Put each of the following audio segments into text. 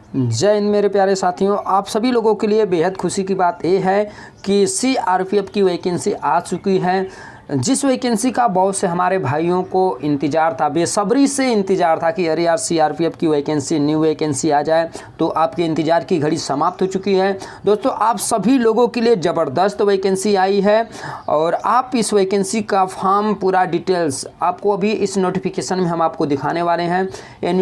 जय हिंद मेरे प्यारे साथियों। आप सभी लोगों के लिए बेहद खुशी की बात यह है कि सीआरपीएफ की वैकेंसी आ चुकी है। जिस वैकेंसी का बहुत से हमारे भाइयों को इंतज़ार था, बेसब्री से इंतज़ार था कि अरे यार सीआरपीएफ की वैकेंसी, न्यू वैकेंसी आ जाए, तो आपके इंतज़ार की घड़ी समाप्त हो चुकी है। दोस्तों, आप सभी लोगों के लिए ज़बरदस्त वैकेंसी आई है और आप इस वैकेंसी का फॉर्म पूरा डिटेल्स आपको अभी इस नोटिफिकेशन में हम आपको दिखाने वाले हैं। ये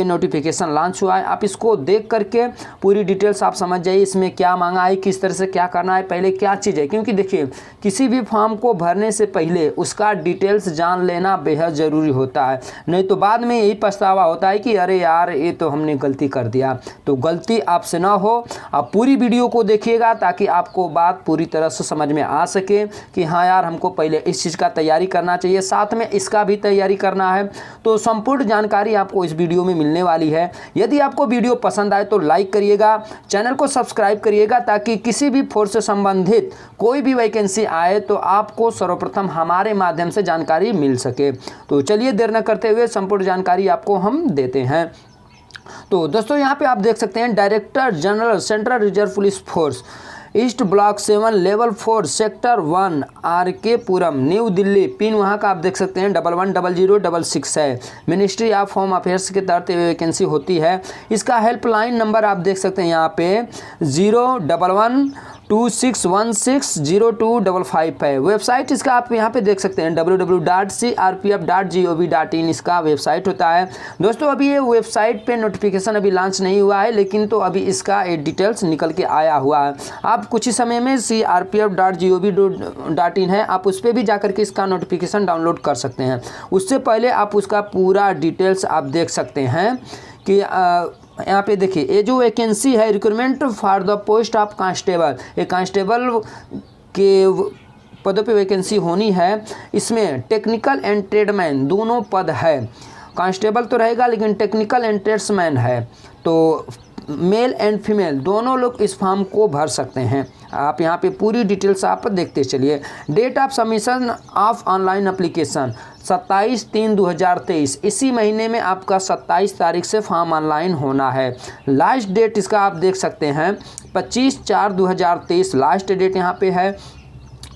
नोटिफिकेशन लॉन्च हुआ है, आप इसको देख करके पूरी डिटेल्स आप समझ जाइए इसमें क्या मांगा है, किस तरह से क्या करना है, पहले क्या चीज़ है। क्योंकि देखिए, किसी भी फॉर्म को भरने से पहले उसका डिटेल्स जान लेना बेहद ज़रूरी होता है, नहीं तो बाद में यही पछतावा होता है कि अरे यार ये तो हमने गलती कर दिया। तो गलती आपसे ना हो, आप पूरी वीडियो को देखिएगा ताकि आपको बात पूरी तरह से समझ में आ सके कि हाँ यार, हमको पहले इस चीज़ का तैयारी करना चाहिए, साथ में इसका भी तैयारी करना है। तो संपूर्ण जानकारी आपको इस वीडियो में मिलने वाली है। यदि आपको वीडियो पसंद आए तो लाइक करिएगा, चैनल को सब्सक्राइब करिएगा ताकि किसी भी फोर्स से संबंधित कोई भी वैकेंसी आए तो आपको सर्वप्रथम हमारे माध्यम से जानकारी मिल सके। तो चलिए देर न करते हुए संपूर्ण जानकारी आपको हम देते हैं। तो दोस्तों, यहाँ पे आप देख सकते हैं director general central reserve police force east block 7 level 4 sector 1 RK पुरम न्यू दिल्ली, पिन वहाँ का आप देख सकते हैं 110006 है। मिनिस्ट्री ऑफ होम अफेयर्स के तहत वैकेंसी होती है। इसका हेल्पलाइन नंबर आप देख सकते हैं यहाँ पे 01126160255 है। वेबसाइट इसका आप यहाँ पे देख सकते हैं www.crpf.gov.in इसका वेबसाइट होता है। दोस्तों, अभी ये वेबसाइट पे नोटिफिकेशन अभी लॉन्च नहीं हुआ है, लेकिन तो अभी इसका डिटेल्स निकल के आया हुआ है। आप कुछ ही समय में crpf.gov.in है, आप उस पर भी जाकर के इसका नोटिफिकेशन डाउनलोड कर सकते हैं। उससे पहले आप उसका पूरा डिटेल्स आप देख सकते हैं कि यहाँ पे देखिए, ये जो वैकेंसी है recruitment for the post of constable, ये कांस्टेबल के पदों पे वैकेंसी होनी है। इसमें टेक्निकल एंड ट्रेडमैन दोनों पद है। कांस्टेबल तो रहेगा लेकिन टेक्निकल एंड ट्रेड्समैन है, तो मेल एंड फीमेल दोनों लोग इस फॉर्म को भर सकते हैं। आप यहाँ पे पूरी डिटेल्स आप देखते चलिए। Date of submission of online application 27/3/2023, इसी महीने में आपका 27 तारीख से फॉर्म ऑनलाइन होना है। लास्ट डेट इसका आप देख सकते हैं 25/4/2023 लास्ट डेट यहाँ पे है।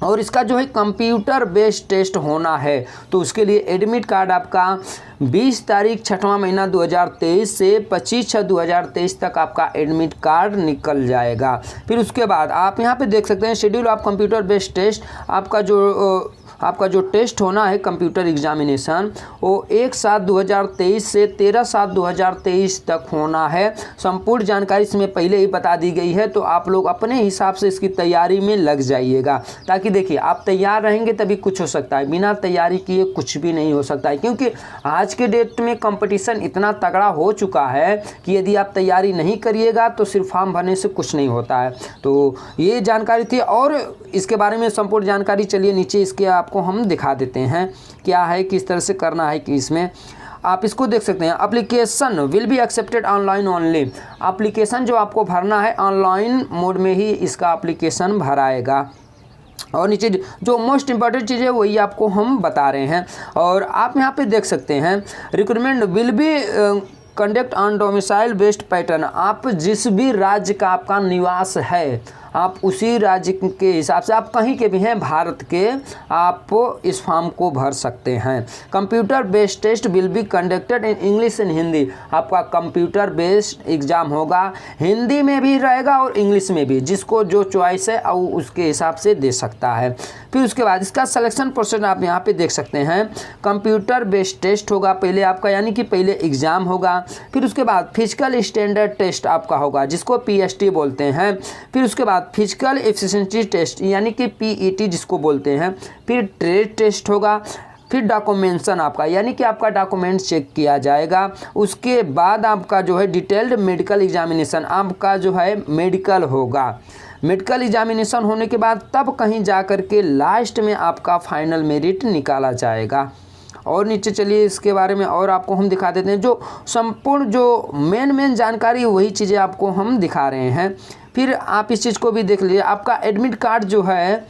और इसका जो है कंप्यूटर बेस्ड टेस्ट होना है, तो उसके लिए एडमिट कार्ड आपका 20 तारीख 6वां महीना 2023 से 25/6/2023 तक आपका एडमिट कार्ड निकल जाएगा। फिर उसके बाद आप यहाँ पे देख सकते हैं schedule of computer based test, आपका जो टेस्ट होना है कंप्यूटर एग्जामिनेशन, वो 1/7/2023 से 13/7/2023 तक होना है। संपूर्ण जानकारी इसमें पहले ही बता दी गई है, तो आप लोग अपने हिसाब से इसकी तैयारी में लग जाइएगा। ताकि देखिए, आप तैयार रहेंगे तभी कुछ हो सकता है, बिना तैयारी किए कुछ भी नहीं हो सकता है। क्योंकि आज के डेट में कंपटीशन इतना तगड़ा हो चुका है कि यदि आप तैयारी नहीं करिएगा तो सिर्फ फॉर्म भरने से कुछ नहीं होता है। तो ये जानकारी थी, और इसके बारे में संपूर्ण जानकारी चलिए नीचे इसके आपको हम दिखा देते हैं क्या है, किस तरह से करना है। कि इसमें आप इसको देख सकते हैं, application will be accepted online only. Application जो आपको भरना है ऑनलाइन मोड में ही इसका एप्लीकेशन भराएगा। और नीचे जो मोस्ट इंपॉर्टेंट चीज़ है वही आपको हम बता रहे हैं। और आप यहाँ पे देख सकते हैं recruitment will be conduct on domicile based pattern. आप जिस भी राज्य का आपका निवास है, आप उसी राज्य के हिसाब से, आप कहीं के भी हैं भारत के, आप इस फॉर्म को भर सकते हैं। Computer based test will be conducted in English and Hindi. आपका कंप्यूटर बेस्ड एग्ज़ाम होगा, हिंदी में भी रहेगा और इंग्लिश में भी, जिसको जो चॉइस है वो उसके हिसाब से दे सकता है। फिर उसके बाद इसका सिलेक्शन प्रोसेस आप यहाँ पे देख सकते हैं। कंप्यूटर बेस्ड टेस्ट होगा पहले आपका, यानी कि पहले एग्ज़ाम होगा। फिर उसके बाद फिजिकल स्टैंडर्ड टेस्ट आपका होगा, जिसको PST बोलते हैं। फिर उसके बाद फिजिकल एफिशिएंसी टेस्ट यानी कि PET जिसको बोलते हैं। फिर ट्रेड टेस्ट होगा। फिर डॉक्यूमेंटेशन आपका, यानी कि आपका डॉक्यूमेंट चेक किया जाएगा। उसके बाद आपका जो है डिटेल्ड मेडिकल एग्जामिनेशन, आपका जो है मेडिकल होगा। मेडिकल एग्जामिनेशन होने के बाद तब कहीं जा कर के लास्ट में आपका फाइनल मेरिट निकाला जाएगा। और नीचे चलिए इसके बारे में और आपको हम दिखा देते हैं, जो संपूर्ण जो मेन जानकारी वही चीज़ें आपको हम दिखा रहे हैं। फिर आप इस चीज़ को भी देख लीजिए, आपका एडमिट कार्ड जो है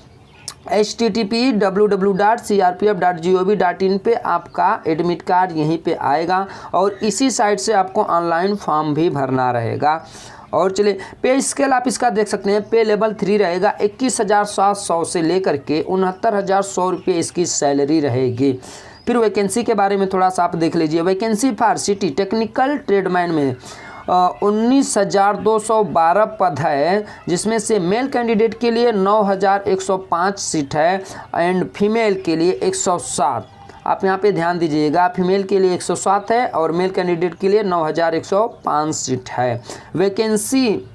http://www.crpf.gov.in पे आपका एडमिट कार्ड यहीं पे आएगा और इसी साइट से आपको ऑनलाइन फॉर्म भी भरना रहेगा। और चलिए पे स्केल आप इसका देख सकते हैं। पे लेवल 3 रहेगा 21,700 से लेकर के 69,100 रुपये इसकी सैलरी रहेगी। फिर वैकेंसी के बारे में थोड़ा सा आप देख लीजिए। Vacancy for city technical tradesman में 19,212 पद है, जिसमें से मेल कैंडिडेट के लिए 9,105 सीट है एंड फीमेल के लिए 107। आप यहाँ पे ध्यान दीजिएगा, फीमेल के लिए 107 है और मेल कैंडिडेट के लिए 9,105 सीट है। वैकेंसी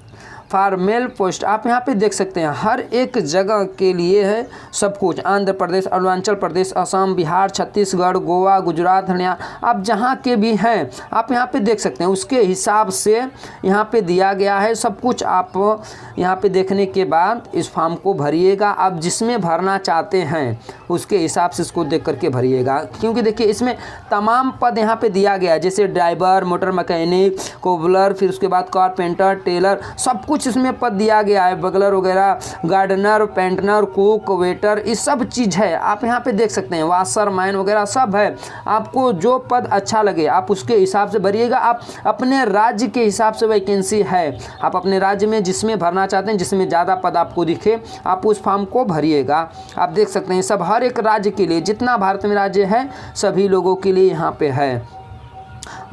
फॉर मेल पोस्ट आप यहाँ पे देख सकते हैं, हर एक जगह के लिए है सब कुछ। आंध्र प्रदेश, अरुणाचल प्रदेश, असम, बिहार, छत्तीसगढ़, गोवा, गुजरात, हरियाणा, आप जहाँ के भी हैं आप यहाँ पे देख सकते हैं। उसके हिसाब से यहाँ पे दिया गया है सब कुछ। आप यहाँ पे देखने के बाद इस फॉर्म को भरिएगा। आप जिसमें भरना चाहते हैं उसके हिसाब से इसको देख करके भरिएगा, क्योंकि देखिए इसमें तमाम पद यहाँ पे दिया गया है, जैसे ड्राइवर, मोटर मैकेनिक, कोबलर, फिर उसके बाद कारपेंटर, टेलर, सब कुछ इसमें पद दिया गया है। बगलर वगैरह, गार्डनर, पेंटनर, कुक, वेटर, ये सब चीज़ है। आप यहाँ पे देख सकते हैं, वाशर मैन वगैरह सब है। आपको जो पद अच्छा लगे आप उसके हिसाब से भरिएगा। आप अपने राज्य के हिसाब से वैकेंसी है, आप अपने राज्य में जिसमें भरना चाहते हैं, जिसमें ज़्यादा पद आपको दिखे आप उस फॉर्म को भरिएगा। आप देख सकते हैं सब हर एक राज्य के लिए, जितना भारत में राज्य है सभी लोगों के लिए यहाँ पे है।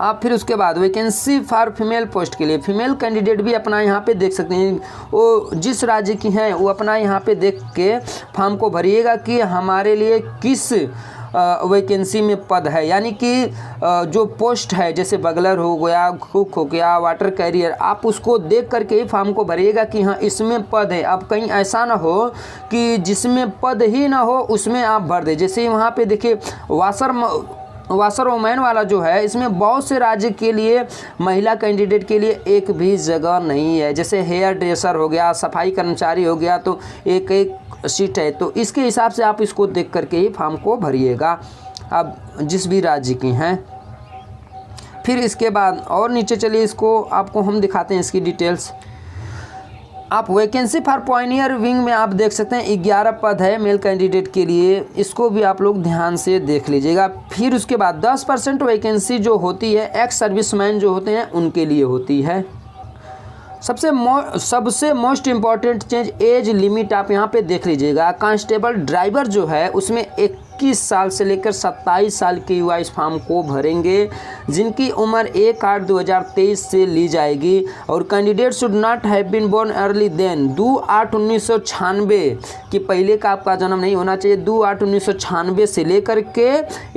आप फिर उसके बाद वैकेंसी फॉर फीमेल पोस्ट के लिए फीमेल कैंडिडेट भी अपना यहाँ पे देख सकते हैं। वो जिस राज्य की हैं वो अपना यहाँ पे देख के फॉर्म को भरिएगा कि हमारे लिए किस वैकेंसी में पद है, यानी कि जो पोस्ट है, जैसे बगलर हो गया, कुक हो गया, वाटर कैरियर, आप उसको देख करके ही फॉर्म को भरिएगा कि हाँ इसमें पद है। अब कहीं ऐसा ना हो कि जिसमें पद ही ना हो उसमें आप भर दें। जैसे वहाँ पे देखिए वाशर वोमैन वाला जो है, इसमें बहुत से राज्य के लिए महिला कैंडिडेट के लिए एक भी जगह नहीं है। जैसे हेयर ड्रेसर हो गया, सफाई कर्मचारी हो गया, तो एक एक सीट है। तो इसके हिसाब से आप इसको देख करके ही फॉर्म को भरिएगा, आप जिस भी राज्य की हैं। फिर इसके बाद और नीचे चलिए, इसको आपको हम दिखाते हैं इसकी डिटेल्स। आप वैकेंसी फॉर पॉइनियर विंग में आप देख सकते हैं 11 पद है मेल कैंडिडेट के लिए, इसको भी आप लोग ध्यान से देख लीजिएगा। फिर उसके बाद 10% वैकेंसी जो होती है एक्स सर्विसमैन जो होते हैं उनके लिए होती है। सबसे most important change age limit आप यहाँ पे देख लीजिएगा। कांस्टेबल ड्राइवर जो है उसमें 21 साल से लेकर 27 साल के युवा इस फॉर्म को भरेंगे, जिनकी उम्र 1/8/2023 से ली जाएगी। और candidate should not have been born early than 2/8/1996 कि पहले का आपका जन्म नहीं होना चाहिए। 2/8/1996 से लेकर के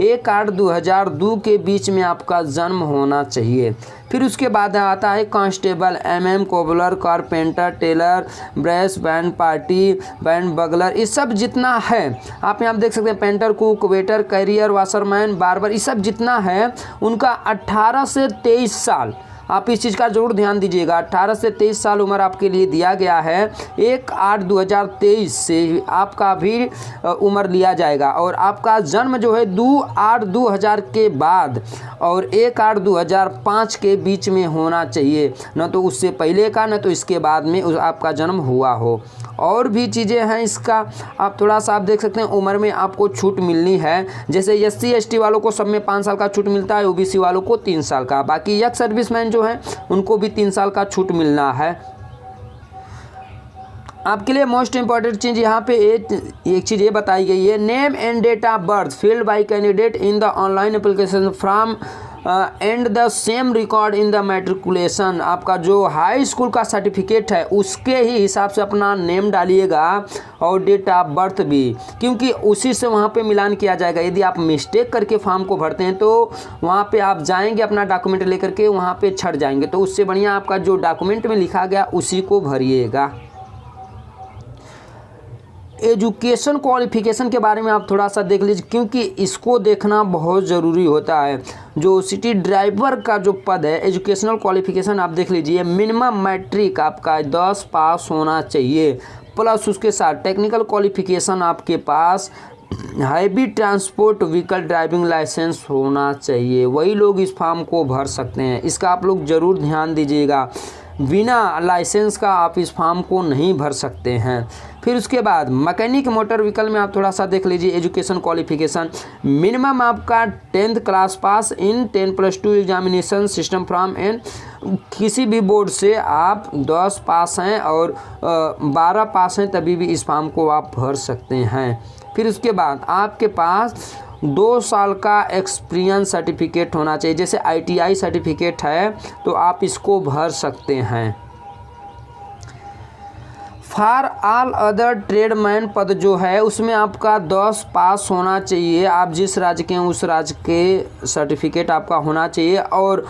1/8/2002 के बीच में आपका जन्म होना चाहिए। फिर उसके बाद आता है constable, MM, cobbler, carpenter, tailor, brass, band party, band bugler, ये सब जितना है आप यहाँ देख सकते हैं। Painter, cook, waiter, carrier, washerman, barber, ये सब जितना है उनका 18 से 23 साल, आप इस चीज़ का जरूर ध्यान दीजिएगा। 18 से 23 साल उम्र आपके लिए दिया गया है। 1/8/2023 से आपका भी उम्र लिया जाएगा और आपका जन्म जो है 2/8/2000 के बाद और 1/8/2005 के बीच में होना चाहिए, न तो उससे पहले का न तो इसके बाद में आपका जन्म हुआ हो। और भी चीज़ें हैं इसका, आप थोड़ा सा आप देख सकते हैं उम्र में आपको छूट मिलनी है। जैसे SC ST वालों को सब में 5 साल का छूट मिलता है, OBC वालों को 3 साल का। बाकी एक्स सर्विसमैन जो है उनको भी 3 साल का छूट मिलना है। आपके लिए मोस्ट इंपॉर्टेंट चीज़ यहाँ पे एक चीज़ ये बताई गई है, name and date of birth filled by candidate in the online application from and the same record in the matriculation. आपका जो हाई स्कूल का सर्टिफिकेट है उसके ही हिसाब से अपना नेम डालिएगा और डेट ऑफ बर्थ भी, क्योंकि उसी से वहाँ पे मिलान किया जाएगा। यदि आप मिस्टेक करके फॉर्म को भरते हैं तो वहाँ पे आप जाएंगे अपना डॉक्यूमेंट लेकर के वहाँ पे छट जाएंगे, तो उससे बढ़िया आपका जो डॉक्यूमेंट में लिखा गया उसी को भरिएगा। एजुकेशन क्वालिफिकेशन के बारे में आप थोड़ा सा देख लीजिए, क्योंकि इसको देखना बहुत ज़रूरी होता है। जो सिटी ड्राइवर का जो पद है, एजुकेशनल क्वालिफिकेशन आप देख लीजिए, मिनिमम मैट्रिक आपका 10 पास होना चाहिए, प्लस उसके साथ टेक्निकल क्वालिफिकेशन आपके पास heavy transport vehicle driving license होना चाहिए। वही लोग इस फॉर्म को भर सकते हैं, इसका आप लोग ज़रूर ध्यान दीजिएगा। बिना लाइसेंस का आप इस फॉर्म को नहीं भर सकते हैं। फिर उसके बाद मैकेनिक मोटर व्हीकल में आप थोड़ा सा देख लीजिए एजुकेशन क्वालिफिकेशन। मिनिमम आपका 10th class pass in 10+2 examination system from and किसी भी बोर्ड से आप 10 पास हैं और 12 पास हैं तभी भी इस फॉर्म को आप भर सकते हैं। फिर उसके बाद आपके पास 2 साल का एक्सपीरियंस सर्टिफिकेट होना चाहिए, जैसे ITI सर्टिफिकेट है तो आप इसको भर सकते हैं। फॉर ऑल अदर ट्रेडमैन पद जो है उसमें आपका 10 पास होना चाहिए, आप जिस राज्य के हैं उस राज्य के सर्टिफिकेट आपका होना चाहिए। और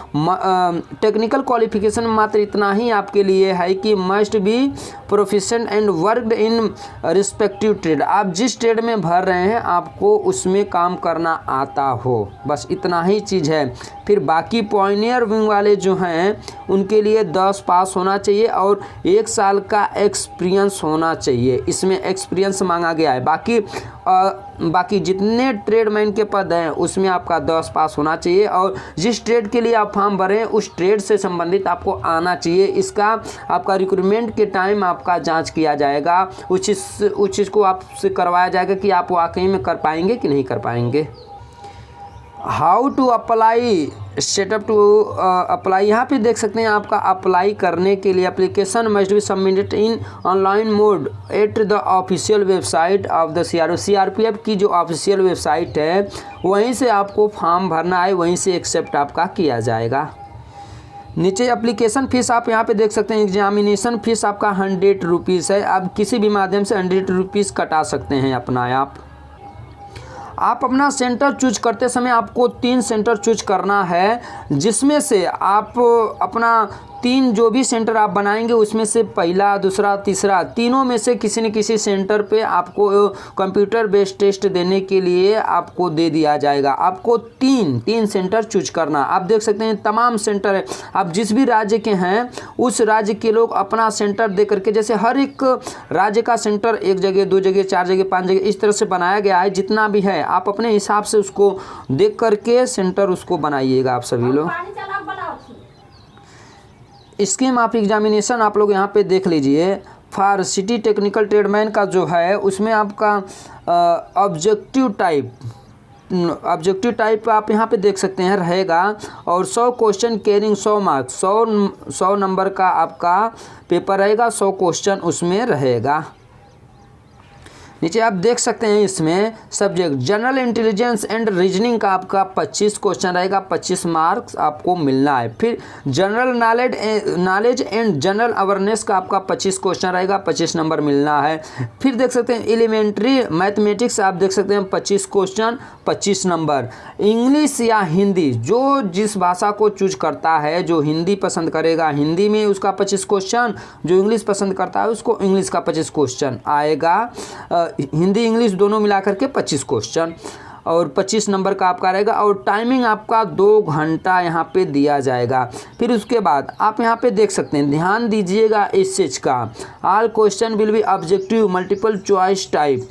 टेक्निकल क्वालिफिकेशन मात्र इतना ही आपके लिए है कि must be proficient and worked in respective trade, आप जिस ट्रेड में भर रहे हैं आपको उसमें काम करना आता हो, बस इतना ही चीज़ है। फिर बाकी पॉइनियर विंग वाले जो हैं उनके लिए 10 पास होना चाहिए और 1 साल का एक्सपीरियंस होना चाहिए, इसमें एक्सपीरियंस मांगा गया है। बाकी जितने ट्रेडमैन के पद हैं उसमें आपका 10 पास होना चाहिए और जिस ट्रेड के लिए आप फॉर्म भरें उस ट्रेड से संबंधित आपको आना चाहिए। इसका आपका रिक्रूटमेंट के टाइम आपका जांच किया जाएगा, उस चीज़ को आपसे करवाया जाएगा कि आप वाकई में कर पाएंगे कि नहीं कर पाएंगे। How to apply, setup to apply, यहाँ पे देख सकते हैं आपका अप्लाई करने के लिए application must be submitted in online mode at the official website of the CRPF की जो ऑफिशियल वेबसाइट है वहीं से आपको फॉर्म भरना है, वहीं से एक्सेप्ट आपका किया जाएगा। नीचे एप्लीकेशन फ़ीस आप यहाँ पे देख सकते हैं, एग्जामिनेशन फ़ीस आपका 100 रुपीज़ है, आप किसी भी माध्यम से 100 रुपीज़ कटा सकते हैं अपना। आप अपना सेंटर चूज करते समय आपको 3 सेंटर चूज करना है, जिसमें से आप अपना 3 जो भी सेंटर आप बनाएंगे उसमें से पहला, दूसरा, तीसरा, तीनों में से किसी न किसी सेंटर पे आपको कंप्यूटर बेस्ड टेस्ट देने के लिए आपको दे दिया जाएगा। आपको 3 सेंटर चूज करना। आप देख सकते हैं तमाम सेंटर है, आप जिस भी राज्य के हैं उस राज्य के लोग अपना सेंटर दे करके, जैसे हर एक राज्य का सेंटर 1 जगह, 2 जगह, 4 जगह, 5 जगह इस तरह से बनाया गया है। जितना भी है आप अपने हिसाब से उसको देख करके सेंटर उसको बनाइएगा आप सभी लोग। स्कीम ऑफ एग्जामिनेशन आप लोग यहाँ पे देख लीजिए। फॉर सिटी टेक्निकल ट्रेडमैन का जो है उसमें आपका ऑब्जेक्टिव टाइप आप यहाँ पे देख सकते हैं रहेगा और 100 क्वेश्चन कैरिंग 100 मार्क्स, 100 नंबर का आपका पेपर रहेगा, 100 क्वेश्चन उसमें रहेगा। नीचे आप देख सकते हैं इसमें subject general intelligence and reasoning का आपका 25 क्वेश्चन रहेगा, 25 मार्क्स आपको मिलना है। फिर general knowledge and general awareness का आपका 25 क्वेश्चन रहेगा, 25 नंबर मिलना है। फिर देख सकते हैं एलिमेंट्री मैथमेटिक्स आप देख सकते हैं 25 क्वेश्चन, 25 नंबर। इंग्लिश या हिंदी, जो जिस भाषा को चूज करता है, जो हिंदी पसंद करेगा हिंदी में उसका 25 क्वेश्चन, जो इंग्लिश पसंद करता है उसको इंग्लिश का 25 क्वेश्चन आएगा। हिंदी इंग्लिश दोनों मिलाकर के 25 क्वेश्चन और 25 नंबर का आपका रहेगा और टाइमिंग आपका 2 घंटा यहाँ पे दिया जाएगा। फिर उसके बाद आप यहाँ पे देख सकते हैं, ध्यान दीजिएगा इस चीज़ का, all question will be objective multiple choice type,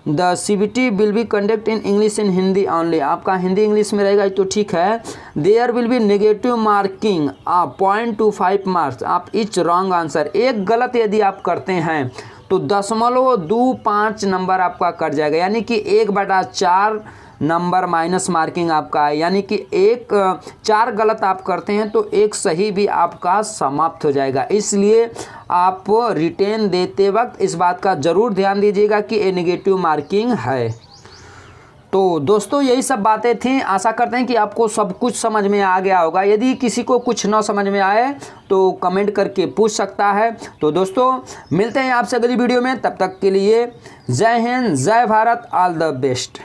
the CBT will be conduct in English and Hindi only, आपका हिंदी इंग्लिश में रहेगा तो ठीक है। There will be negative marking 0.25 marks आप इच रॉन्ग आंसर, एक गलत यदि आप करते हैं तो 0.25 नंबर आपका कट जाएगा, यानी कि 1/4 नंबर माइनस मार्किंग आपका है, यानी कि 4 गलत आप करते हैं तो 1 सही भी आपका समाप्त हो जाएगा। इसलिए आप रिटेन देते वक्त इस बात का ज़रूर ध्यान दीजिएगा कि ये नेगेटिव मार्किंग है। तो दोस्तों यही सब बातें थी, आशा करते हैं कि आपको सब कुछ समझ में आ गया होगा। यदि किसी को कुछ ना समझ में आए तो कमेंट करके पूछ सकता है। तो दोस्तों मिलते हैं आपसे अगली वीडियो में, तब तक के लिए जय हिंद, जय भारत, ऑल द बेस्ट।